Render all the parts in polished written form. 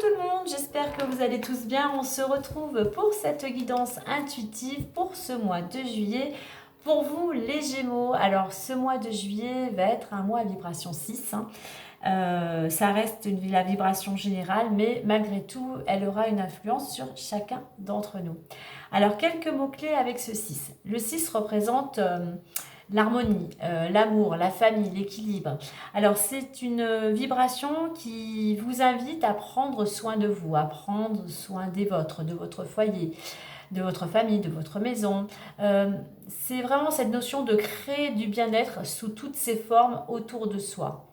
tout le monde, j'espère que vous allez tous bien. On se retrouve pour cette guidance intuitive pour ce mois de juillet. Pour vous les Gémeaux, alors ce mois de juillet va être un mois à vibration 6. Ça reste la vibration générale, mais malgré tout, elle aura une influence sur chacun d'entre nous. Alors quelques mots-clés avec ce 6. Le 6 représente l'harmonie, l'amour, la famille, l'équilibre. Alors c'est une vibration qui vous invite à prendre soin de vous, à prendre soin des vôtres, de votre foyer, de votre famille, de votre maison. C'est vraiment cette notion de créer du bien-être sous toutes ses formes autour de soi.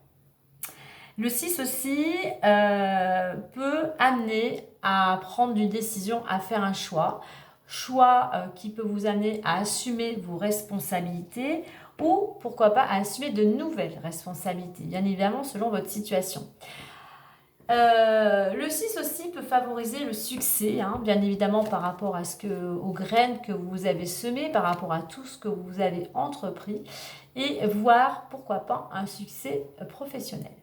Le 6 aussi peut amener à prendre une décision, à faire un choix. Choix qui peut vous amener à assumer vos responsabilités ou pourquoi pas à assumer de nouvelles responsabilités, bien évidemment selon votre situation. Le 6 aussi peut favoriser le succès, bien évidemment par rapport aux graines que vous avez semées, par rapport à tout ce que vous avez entrepris et voir pourquoi pas un succès professionnel.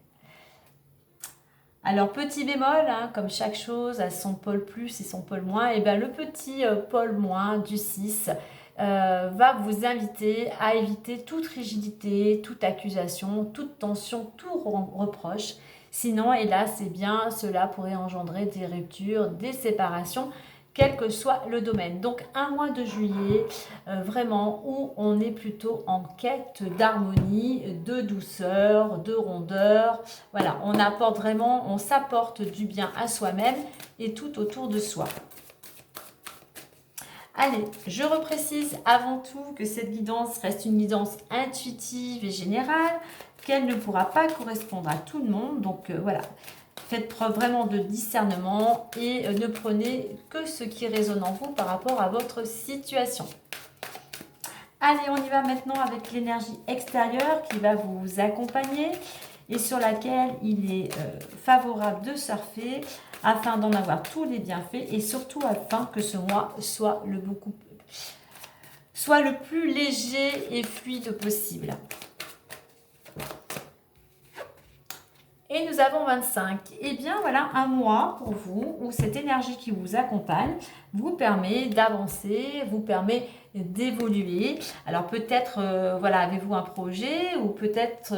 Alors petit bémol, comme chaque chose a son pôle plus et son pôle moins, et bien le petit pôle moins du 6 va vous inviter à éviter toute rigidité, toute accusation, toute tension, tout reproche. Sinon, hélas, cela pourrait engendrer des ruptures, des séparations, quel que soit le domaine. Donc un mois de juillet, vraiment, où on est plutôt en quête d'harmonie, de douceur, de rondeur. Voilà, on s'apporte du bien à soi-même et tout autour de soi. Allez, je reprécise avant tout que cette guidance reste une guidance intuitive et générale, qu'elle ne pourra pas correspondre à tout le monde. Donc voilà, faites preuve vraiment de discernement et ne prenez que ce qui résonne en vous par rapport à votre situation. Allez, on y va maintenant avec l'énergie extérieure qui va vous accompagner et sur laquelle il est favorable de surfer afin d'en avoir tous les bienfaits et surtout afin que ce mois soit le plus léger et fluide possible. Et nous avons 25. Et bien voilà un mois pour vous où cette énergie qui vous accompagne vous permet d'avancer, vous permet d'évoluer. Alors peut-être avez-vous un projet ou peut-être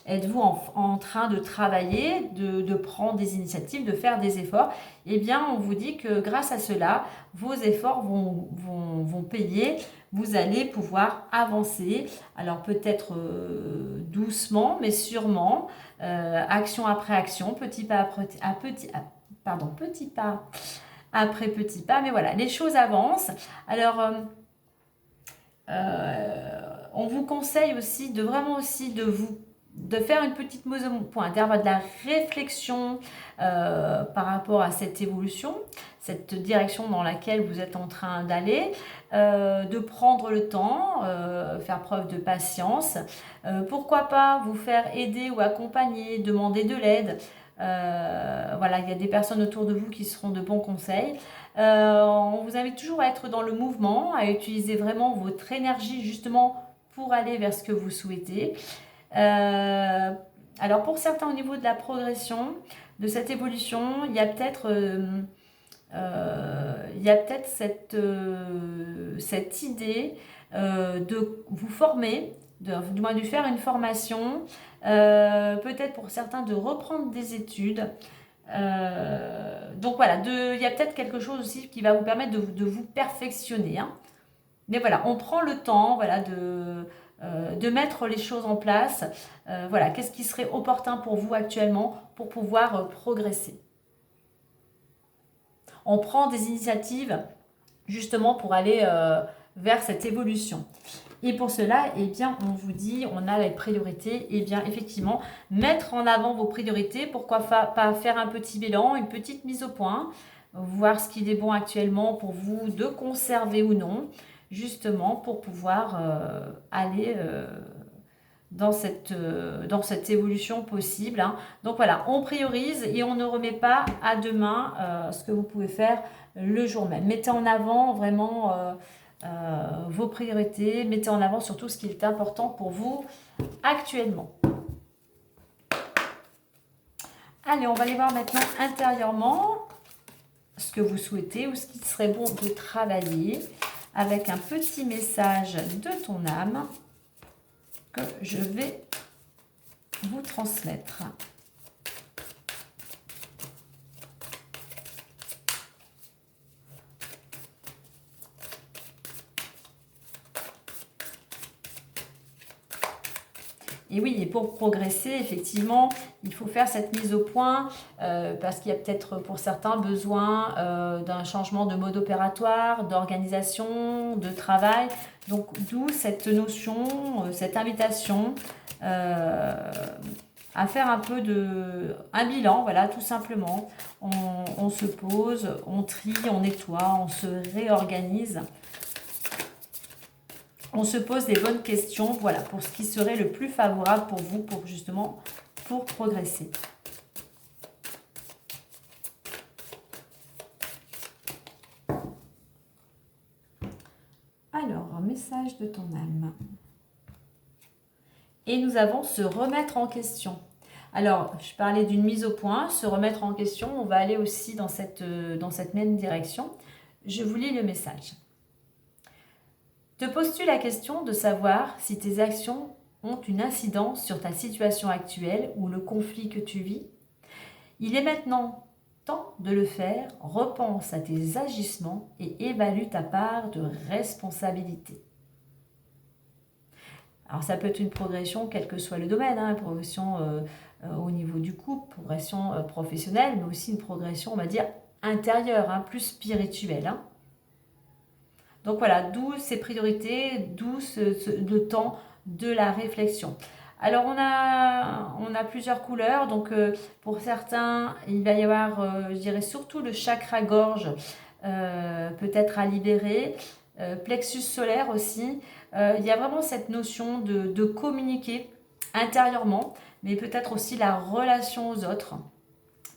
êtes-vous en train de travailler, de prendre des initiatives, de faire des efforts. Eh bien on vous dit que grâce à cela, vos efforts vont payer. Vous allez pouvoir avancer. Alors peut-être doucement mais sûrement. Action après action, petit pas après petit pas, mais voilà, les choses avancent. Alors, on vous conseille aussi de faire une petite mise au point, de la réflexion par rapport à cette évolution, cette direction dans laquelle vous êtes en train d'aller, de prendre le temps, faire preuve de patience, pourquoi pas vous faire aider ou accompagner, demander de l'aide. Voilà, il y a des personnes autour de vous qui seront de bons conseils. On vous invite toujours à être dans le mouvement, à utiliser vraiment votre énergie justement pour aller vers ce que vous souhaitez. Alors pour certains au niveau de la progression, de cette évolution, il y a peut-être cette idée de vous former, du moins de faire une formation, peut-être pour certains de reprendre des études. Donc voilà, il y a peut-être quelque chose aussi qui va vous permettre de vous perfectionner. Mais voilà, on prend le temps de mettre les choses en place. Voilà, qu'est-ce qui serait opportun pour vous actuellement pour pouvoir progresser. On prend des initiatives justement pour aller vers cette évolution. Et pour cela, on vous dit, on a les priorités. Effectivement, mettre en avant vos priorités. Pourquoi pas faire un petit bilan, une petite mise au point, voir ce qu'il est bon actuellement pour vous de conserver ou non, justement pour pouvoir aller dans cette évolution possible. Donc voilà, on priorise et on ne remet pas à demain ce que vous pouvez faire le jour même. Mettez en avant vraiment vos priorités, mettez en avant surtout ce qui est important pour vous actuellement. Allez, on va aller voir maintenant intérieurement ce que vous souhaitez ou ce qui serait bon de travailler avec un petit message de ton âme que je vais vous transmettre. Et oui, et pour progresser, effectivement, il faut faire cette mise au point parce qu'il y a peut-être pour certains besoin d'un changement de mode opératoire, d'organisation, de travail. Donc, d'où cette notion, cette invitation à faire un peu un bilan, voilà, tout simplement. On se pose, on trie, on nettoie, on se réorganise. On se pose des bonnes questions, voilà, pour ce qui serait le plus favorable pour vous, pour progresser. Alors, un message de ton âme. Et nous avons se remettre en question. Alors, je parlais d'une mise au point, se remettre en question, on va aller aussi dans cette même direction. Je vous lis le message. Te poses-tu la question de savoir si tes actions ont une incidence sur ta situation actuelle ou le conflit que tu vis? Il est maintenant temps de le faire. Repense à tes agissements et évalue ta part de responsabilité. Alors ça peut être une progression quel que soit le domaine, progression au niveau du couple, progression professionnelle, mais aussi une progression, on va dire, intérieure, plus spirituelle. Donc voilà, d'où ces priorités, d'où le temps de la réflexion. Alors on a plusieurs couleurs, donc pour certains, il va y avoir, je dirais surtout le chakra gorge, peut-être à libérer, plexus solaire aussi. Il y a vraiment cette notion de communiquer intérieurement, mais peut-être aussi la relation aux autres,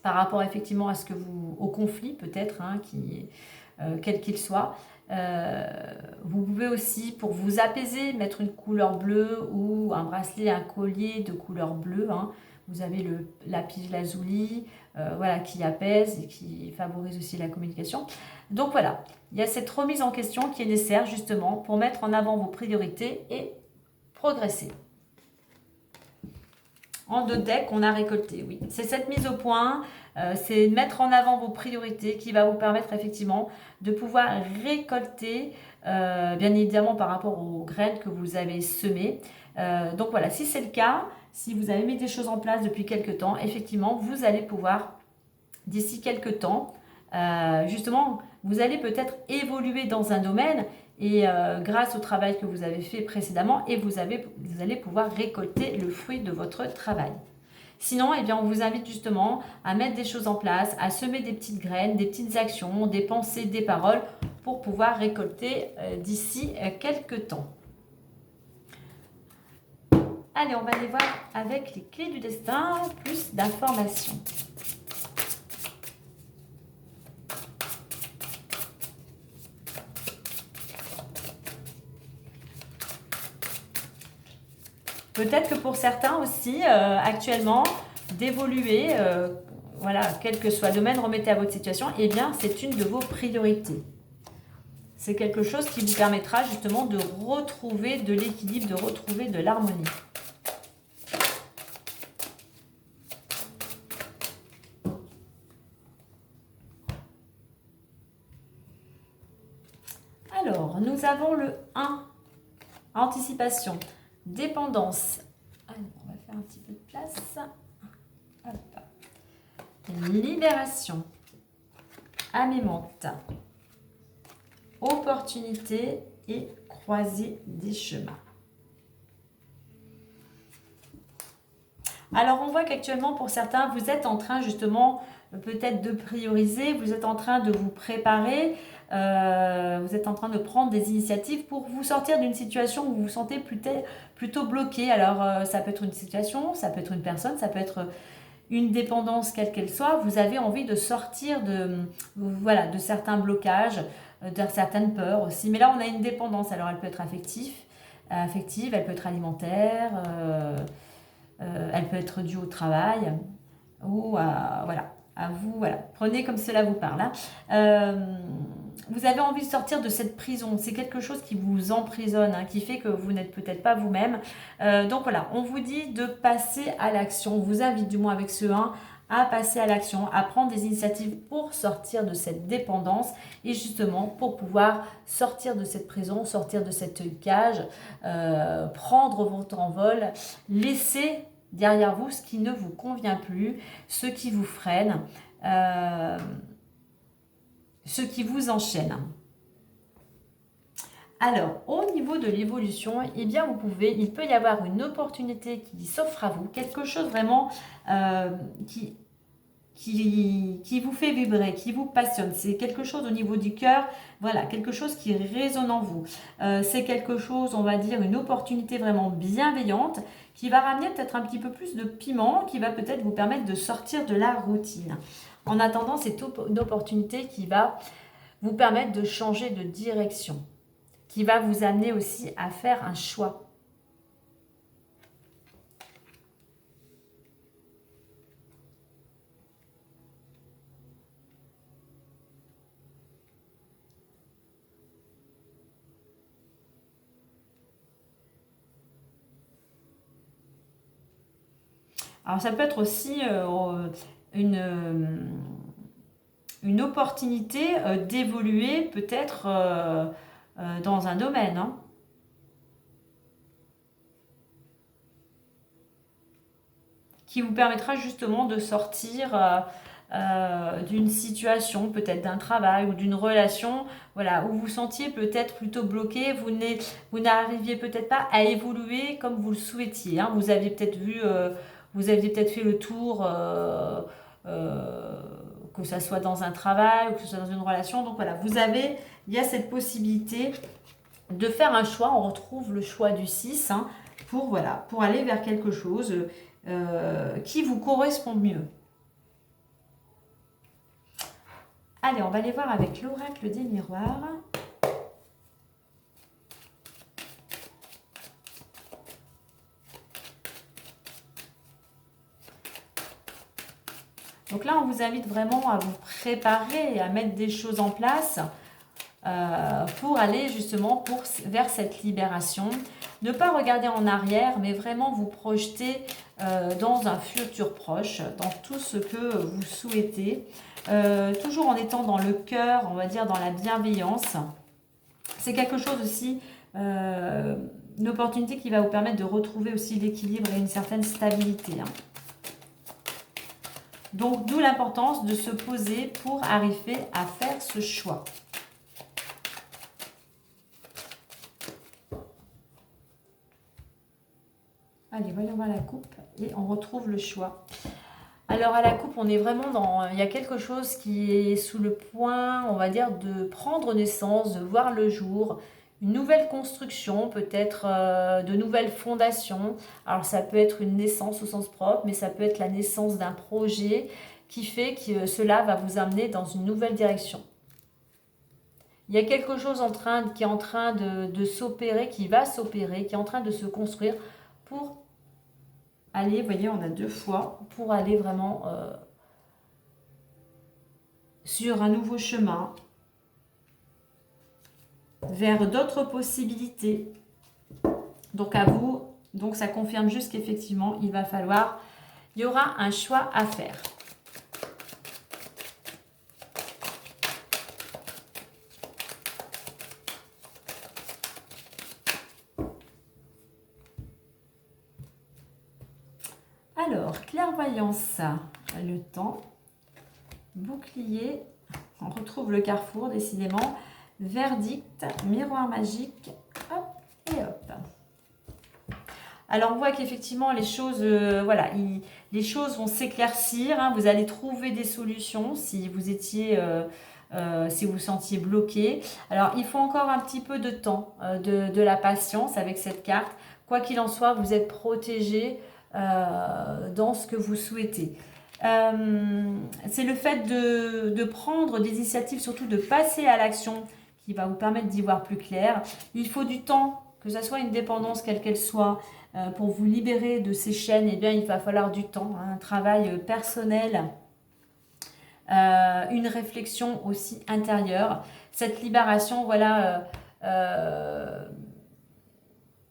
par rapport effectivement à au conflit peut-être, quel qu'il soit. Vous pouvez aussi, pour vous apaiser, mettre une couleur bleue ou un bracelet, un collier de couleur bleue. Vous avez le lapis lazuli, voilà, qui apaise et qui favorise aussi la communication. Donc voilà, il y a cette remise en question qui est nécessaire justement pour mettre en avant vos priorités et progresser. En 2 decks, on a récolté, oui. C'est cette mise au point, c'est mettre en avant vos priorités qui va vous permettre effectivement de pouvoir récolter, bien évidemment par rapport aux graines que vous avez semées. Donc voilà, si c'est le cas, si vous avez mis des choses en place depuis quelques temps, effectivement, vous allez pouvoir, d'ici quelques temps, justement, vous allez peut-être évoluer dans un domaine et grâce au travail que vous avez fait précédemment, et vous allez pouvoir récolter le fruit de votre travail. Sinon, eh bien, on vous invite justement à mettre des choses en place, à semer des petites graines, des petites actions, des pensées, des paroles pour pouvoir récolter d'ici quelques temps. Allez, on va aller voir avec les clés du destin, plus d'informations. Peut-être que pour certains aussi, actuellement, d'évoluer, voilà, quel que soit le domaine, remettez à votre situation, eh bien, c'est une de vos priorités. C'est quelque chose qui vous permettra justement de retrouver de l'équilibre, de retrouver de l'harmonie. Alors, nous avons le 1, anticipation. Dépendance. Allez, on va faire un petit peu de place. Hop. Libération. Amémente. Opportunité et croiser des chemins. Alors, on voit qu'actuellement, pour certains, vous êtes en train justement peut-être de prioriser, vous êtes en train de vous préparer, vous êtes en train de prendre des initiatives pour vous sortir d'une situation où vous vous sentez plutôt bloqué. Alors, ça peut être une situation, ça peut être une personne, ça peut être une dépendance quelle qu'elle soit. Vous avez envie de sortir de certains blocages, de certaines peurs aussi. Mais là, on a une dépendance. Alors, elle peut être affective, elle peut être alimentaire, elle peut être due au travail. ou voilà, à vous, voilà. Prenez comme cela vous parle. Hein. Vous avez envie de sortir de cette prison. C'est quelque chose qui vous emprisonne, hein, qui fait que vous n'êtes peut-être pas vous-même. Donc voilà, on vous dit de passer à l'action. On vous invite du moins avec ce 1 à passer à l'action, à prendre des initiatives pour sortir de cette dépendance et justement pour pouvoir sortir de cette prison, sortir de cette cage, prendre votre envol, laisser derrière vous ce qui ne vous convient plus, ce qui vous freine, ce qui vous enchaîne. Alors, au niveau de l'évolution, eh bien, il peut y avoir une opportunité qui s'offre à vous, quelque chose vraiment qui vous fait vibrer, qui vous passionne. C'est quelque chose au niveau du cœur, voilà, quelque chose qui résonne en vous. C'est quelque chose, on va dire, une opportunité vraiment bienveillante qui va ramener peut-être un petit peu plus de piment, qui va peut-être vous permettre de sortir de la routine. En attendant, c'est une opportunité qui va vous permettre de changer de direction, qui va vous amener aussi à faire un choix. Alors ça peut être aussi une opportunité d'évoluer peut-être dans un domaine. Hein. Qui vous permettra justement de sortir d'une situation, peut-être d'un travail ou d'une relation, voilà, où vous sentiez peut-être plutôt bloqué, vous n'arriviez peut-être pas à évoluer comme vous le souhaitiez. Hein. Vous aviez peut-être vous aviez peut-être fait le tour, que ça soit dans un travail ou que ce soit dans une relation. Donc voilà, il y a cette possibilité de faire un choix. On retrouve le choix du 6 hein, pour aller vers quelque chose qui vous correspond mieux. Allez, on va aller voir avec l'oracle des miroirs. Donc là, on vous invite vraiment à vous préparer et à mettre des choses en place pour aller justement vers cette libération. Ne pas regarder en arrière, mais vraiment vous projeter dans un futur proche, dans tout ce que vous souhaitez. Toujours en étant dans le cœur, on va dire dans la bienveillance. C'est quelque chose aussi, une opportunité qui va vous permettre de retrouver aussi l'équilibre et une certaine stabilité. Hein. Donc d'où l'importance de se poser pour arriver à faire ce choix. Allez, voyons voir la coupe et on retrouve le choix. Alors à la coupe, on est vraiment il y a quelque chose qui est sous le point, on va dire, de prendre naissance, de voir le jour, une nouvelle construction, peut-être de nouvelles fondations. Alors ça peut être une naissance au sens propre, mais ça peut être la naissance d'un projet qui fait que cela va vous amener dans une nouvelle direction. Il y a quelque chose qui est en train de s'opérer, qui va s'opérer, qui est en train de se construire pour aller, vous voyez, on a 2 fois, pour aller vraiment sur un nouveau chemin, vers d'autres possibilités. Donc à vous, donc ça confirme juste qu'effectivement, il y aura un choix à faire. Alors, clairvoyance, le temps, bouclier, on retrouve le carrefour décidément, verdict, miroir magique, hop et hop. Alors on voit qu'effectivement les choses, les choses vont s'éclaircir, hein, vous allez trouver des solutions si vous étiez... si vous vous sentiez bloqué. Alors, il faut encore un petit peu de temps, de la patience avec cette carte. Quoi qu'il en soit, vous êtes protégé dans ce que vous souhaitez. C'est le fait de prendre des initiatives, surtout de passer à l'action, qui va vous permettre d'y voir plus clair. Il faut du temps, que ce soit une dépendance quelle qu'elle soit, pour vous libérer de ces chaînes, eh bien, il va falloir du temps, hein, un travail personnel, une réflexion aussi intérieure. Cette libération, voilà,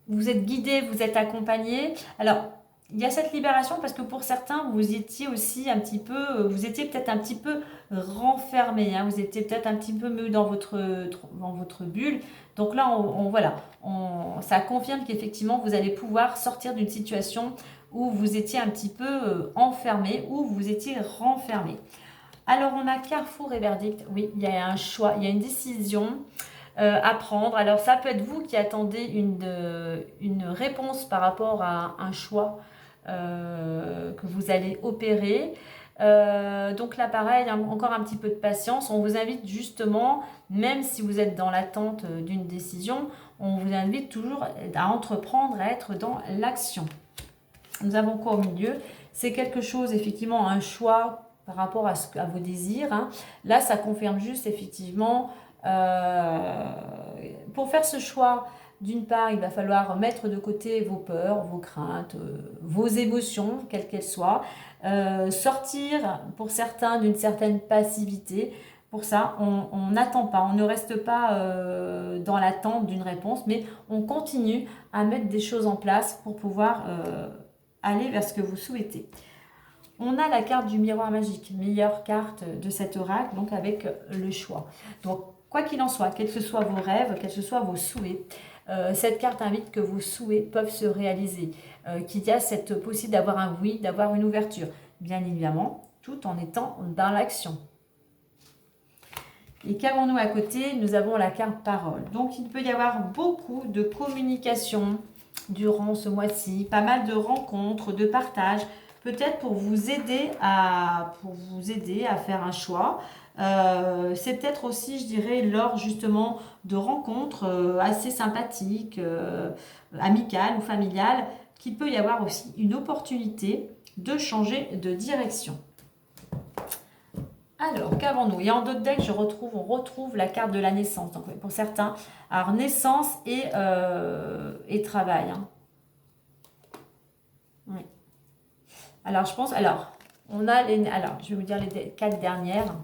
vous êtes guidé, vous êtes accompagné. Alors, il y a cette libération parce que pour certains, vous étiez aussi un petit peu, vous étiez peut-être un petit peu renfermé, hein, vous étiez peut-être un petit peu mieux dans votre bulle. Donc là, voilà, ça confirme qu'effectivement, vous allez pouvoir sortir d'une situation où vous étiez un petit peu enfermé, où vous étiez renfermé. Alors, on a carrefour et verdict. Oui, il y a un choix, il y a une décision à prendre. Alors, ça peut être vous qui attendez une réponse par rapport à un choix que vous allez opérer. Donc là, pareil, encore un petit peu de patience. On vous invite justement, même si vous êtes dans l'attente d'une décision, on vous invite toujours à entreprendre, à être dans l'action. Nous avons quoi au milieu? C'est quelque chose, effectivement, un choix par rapport à vos désirs, hein. Là, ça confirme juste, effectivement, pour faire ce choix, d'une part, il va falloir mettre de côté vos peurs, vos craintes, vos émotions, quelles qu'elles soient. Sortir, pour certains, d'une certaine passivité. Pour ça, on n'attend pas, on ne reste pas dans l'attente d'une réponse, mais on continue à mettre des choses en place pour pouvoir aller vers ce que vous souhaitez. On a la carte du miroir magique, meilleure carte de cet oracle, donc avec le choix. Donc, quoi qu'il en soit, quels que soient vos rêves, quels que soient vos souhaits, cette carte invite que vos souhaits peuvent se réaliser, qu'il y a cette possibilité d'avoir un oui, d'avoir une ouverture, bien évidemment, tout en étant dans l'action. Et qu'avons-nous à côté? Nous avons la carte parole. Donc, il peut y avoir beaucoup de communication durant ce mois-ci, pas mal de rencontres, de partages, peut-être pour vous aider à faire un choix. C'est peut-être aussi, je dirais, lors justement de rencontres assez sympathiques, amicales ou familiales, qu'il peut y avoir aussi une opportunité de changer de direction. Alors, qu'avons-nous? Et en d'autres decks, on retrouve la carte de la naissance. Donc, pour certains, alors naissance et travail, hein. Oui. Alors, je vais vous dire les 4 dernières.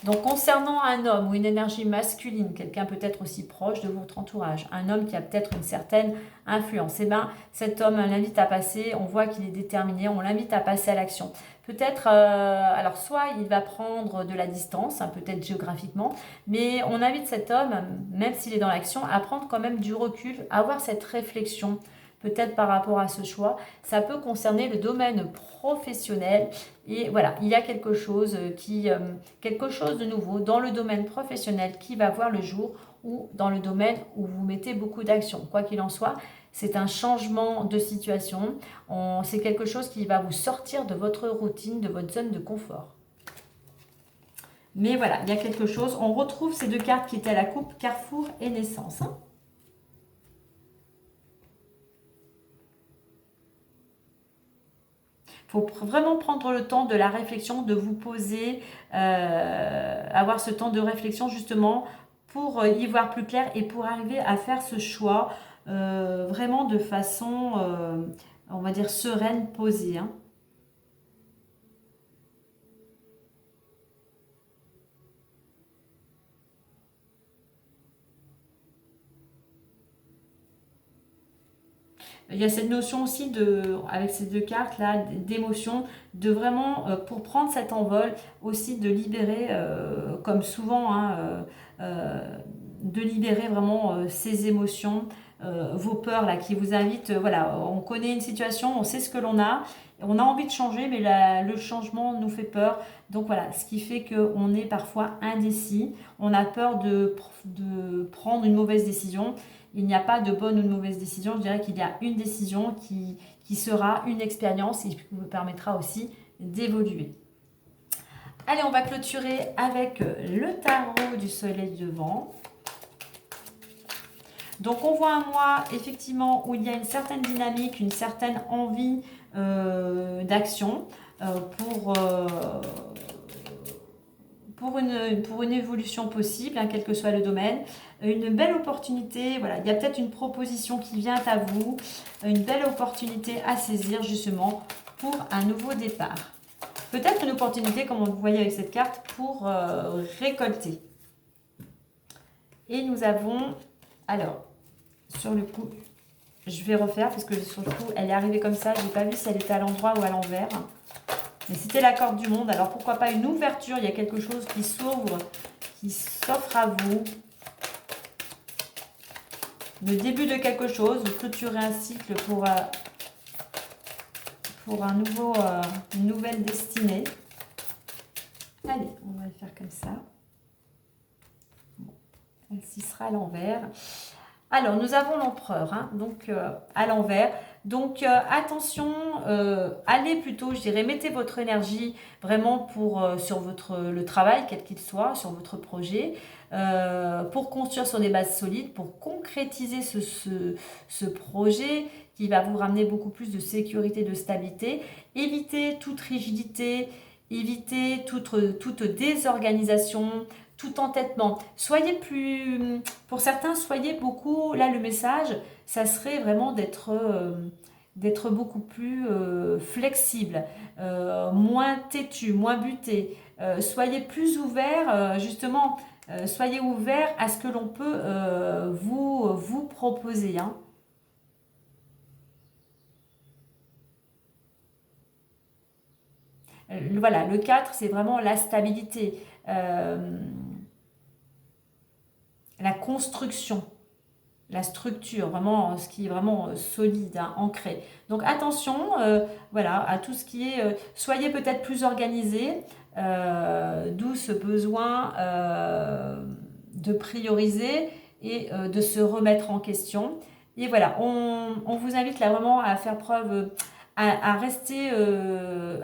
Donc, concernant un homme ou une énergie masculine, quelqu'un peut-être aussi proche de votre entourage, un homme qui a peut-être une certaine influence, eh bien, cet homme, on l'invite à passer, on voit qu'il est déterminé, on l'invite à passer à l'action. Peut-être, alors soit il va prendre de la distance, hein, peut-être géographiquement, mais on invite cet homme, même s'il est dans l'action, à prendre quand même du recul, à avoir cette réflexion, peut-être par rapport à ce choix. Ça peut concerner le domaine professionnel. Et voilà, il y a quelque chose de nouveau dans le domaine professionnel qui va voir le jour ou dans le domaine où vous mettez beaucoup d'action. Quoi qu'il en soit, c'est un changement de situation. C'est quelque chose qui va vous sortir de votre routine, de votre zone de confort. Mais voilà, il y a quelque chose. On retrouve ces 2 cartes qui étaient à la coupe, Carrefour et Naissance, hein. Il faut vraiment prendre le temps de la réflexion, de vous poser, avoir ce temps de réflexion justement pour y voir plus clair et pour arriver à faire ce choix vraiment de façon, on va dire, sereine, posée, hein. Il y a cette notion aussi avec ces 2 cartes là, d'émotion, de vraiment, pour prendre cet envol, aussi de libérer, comme souvent, hein, de libérer vraiment ces émotions, vos peurs là, qui vous invitent, voilà, on connaît une situation, on sait ce que l'on a, on a envie de changer, mais le changement nous fait peur. Donc voilà, ce qui fait qu'on est parfois indécis, on a peur de prendre une mauvaise décision. Il n'y a pas de bonne ou de mauvaise décision. Je dirais qu'il y a une décision qui sera une expérience et qui vous permettra aussi d'évoluer. Allez, on va clôturer avec le tarot du soleil devant. Donc, on voit un mois, effectivement, où il y a une certaine dynamique, une certaine envie pour une évolution possible, hein, quel que soit le domaine. Une belle opportunité, voilà, il y a peut-être une proposition qui vient à vous, une belle opportunité à saisir justement pour un nouveau départ. Peut-être une opportunité, comme vous voyez avec cette carte, pour récolter. Et nous avons, alors, sur le coup, je vais refaire parce que sur le coup, elle est arrivée comme ça. Je n'ai pas vu si elle était à l'endroit ou à l'envers. Mais c'était la corde du monde. Alors, pourquoi pas une ouverture? Il y a quelque chose qui s'ouvre, qui s'offre à vous. Le début de quelque chose, vous clôturez un cycle pour une nouvelle destinée. Allez, on va le faire comme ça. Bon, elle sera à l'envers. Alors, nous avons l'empereur, hein, donc à l'envers. Donc, attention, allez plutôt, je dirais, mettez votre énergie vraiment sur le travail, quel qu'il soit, sur votre projet, pour construire sur des bases solides, pour concrétiser ce projet qui va vous ramener beaucoup plus de sécurité, de stabilité. Évitez toute rigidité, évitez toute désorganisation, tout entêtement. Soyez plus, pour certains, soyez beaucoup, là le message, ça serait vraiment d'être beaucoup plus flexible, moins têtu, moins buté. Soyez plus ouvert, justement, soyez ouvert à ce que l'on peut vous proposer. Hein. Voilà, le 4, c'est vraiment la stabilité, la construction, la structure, vraiment ce qui est vraiment solide, hein, ancré. Donc attention, voilà, à tout ce qui est, soyez peut-être plus organisé, d'où ce besoin de prioriser et de se remettre en question. Et voilà, on vous invite là vraiment à faire preuve, à rester,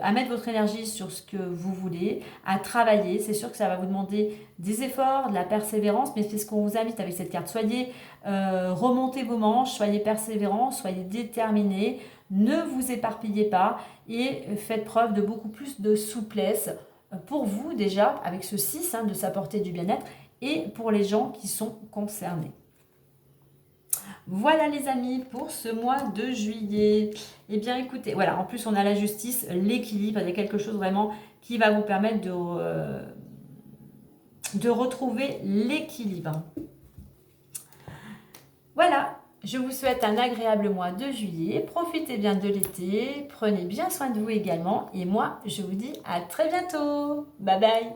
à mettre votre énergie sur ce que vous voulez, à travailler. C'est sûr que ça va vous demander des efforts, de la persévérance, mais c'est ce qu'on vous invite avec cette carte. Soyez, remontez vos manches, soyez persévérants, soyez déterminés, ne vous éparpillez pas et faites preuve de beaucoup plus de souplesse pour vous déjà, avec ce 6, hein, de s'apporter du bien-être, et pour les gens qui sont concernés. Voilà les amis pour ce mois de juillet. Eh bien écoutez, voilà, en plus on a la justice, l'équilibre, il y a quelque chose vraiment qui va vous permettre de retrouver l'équilibre. Voilà, je vous souhaite un agréable mois de juillet. Profitez bien de l'été, prenez bien soin de vous également. Et moi, je vous dis à très bientôt. Bye bye.